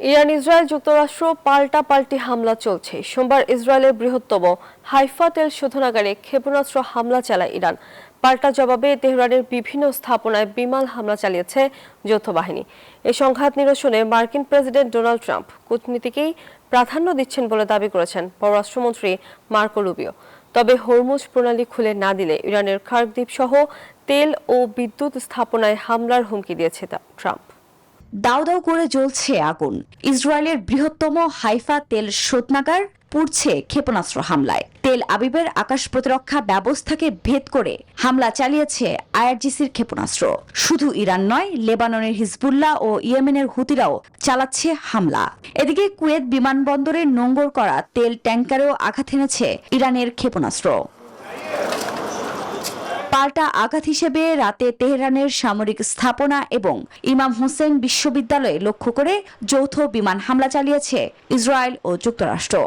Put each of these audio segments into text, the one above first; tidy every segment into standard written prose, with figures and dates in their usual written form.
Iran Israel যুক্তরাষ্ট্র পাল্টাপাল্টি হামলা চলছে। সোমবার ইসরায়েলের বৃহত্তম হাইফা তেল শোধনাগারে ক্ষেপণাস্ত্র হামলা চালায় ইরান। পাল্টা জবাবে তেহরানের বিভিন্ন স্থাপনায় বিমান হামলা চালিয়েছে যৌথ বাহিনী। এই সংঘাত নিরসনে মার্কিন প্রেসিডেন্ট ডোনাল্ড ট্রাম্প কূটনীতিকেই প্রাধান্য দিচ্ছেন বলে দাবি করেছেন পররাষ্ট্রমন্ত্রী মার্কো রুবিও। তবে হরমুজ প্রণালী খুলে না দিলে ইরানের খার্ক দ্বীপ সহ তেল ও বিদ্যুৎ স্থাপনায় হামলার হুমকি দিয়েছে ট্রাম্প। দাউ দাউ করে জ্বলছে আগুন। ইসরায়েলের বৃহত্তম হাইফা তেল শোধনাগার পুড়ছে ক্ষেপণাস্ত্র হামলায়। তেল আবিবের আকাশ প্রতিরক্ষা ব্যবস্থাকে ভেদ করে হামলা চালিয়েছে আইআরজিসির ক্ষেপণাস্ত্র। শুধু ইরান নয়, লেবাননের হিজবুল্লাহ ও ইয়েমেনের হুতিরাও চালাচ্ছে হামলা। এদিকে কুয়েত বিমানবন্দরে নোঙর করা তেল ট্যাঙ্কারেও আঘাত এনেছে ইরানের ক্ষেপণাস্ত্র। পাল্টা আঘাত হিসেবে রাতে তেহরানের সামরিক স্থাপনা এবং ইমাম হোসেন বিশ্ববিদ্যালয়ে লক্ষ্য করে যৌথ বিমান হামলা চালিয়েছে ইসরায়েল ও যুক্তরাষ্ট্র।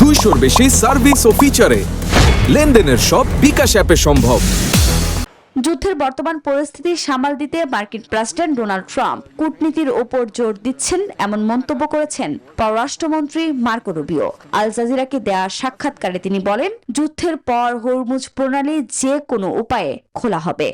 200-র বেশি সার্ভিস ও ফিচারে লেনদেনের সব বিকাশ অ্যাপে সম্ভব। যুদ্ধের বর্তমান পরিস্থিতি সামাল দিতে মার্কিন প্রেসিডেন্ট ডোনাল্ড ট্রাম্প কূটনীতির ওপর জোর দিচ্ছেন এমন মন্তব্য করেছেন পররাষ্ট্রমন্ত্রী মার্কো রুবিও। আল জাজিরাকে দেয়া সাক্ষাৎকারে তিনি বলেন, যুদ্ধের পর হরমুজ প্রণালী যে কোনো উপায়ে খোলা হবে।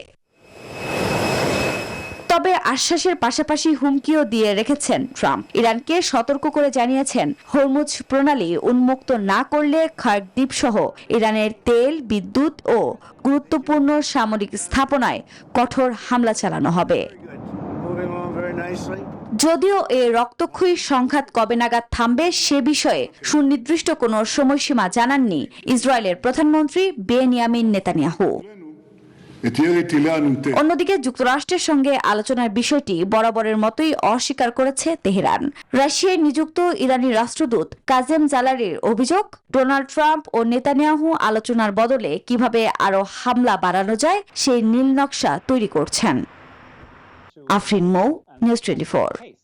তবে আশ্বাসের পাশাপাশি হুমকিও দিয়ে রেখেছেন ট্রাম্প। ইরানকে সতর্ক করে জানিয়েছেন, হরমুজ প্রণালী উন্মুক্ত না করলে খার্ক দ্বীপ সহ ইরানের তেল, বিদ্যুৎ ও গুরুত্বপূর্ণ সামরিক স্থাপনায় কঠোর হামলা চালানো হবে। যদিও এই রক্তক্ষয়ী সংঘাত কবে নাগাদ থামবে সে বিষয়ে সুনির্দিষ্ট কোনো সময়সীমা জানাননি ইসরায়েলের প্রধানমন্ত্রী বেনিয়ামিন নেতানিয়াহু। অন্যদিকে যুক্তরাষ্ট্রের সঙ্গে আলোচনার বিষয়টি বরাবরের মতোই অস্বীকার করেছে তেহরান। রাশিয়ায় নিযুক্ত ইরানি রাষ্ট্রদূত কাজেম জালারির অভিযোগ, ডোনাল্ড ট্রাম্প ও নেতানিয়াহু আলোচনার বদলে কিভাবে আরও হামলা বাড়ানো যায় সেই নীল নকশা তৈরি করছেন। আফরিন মৌ, নিউজ 24।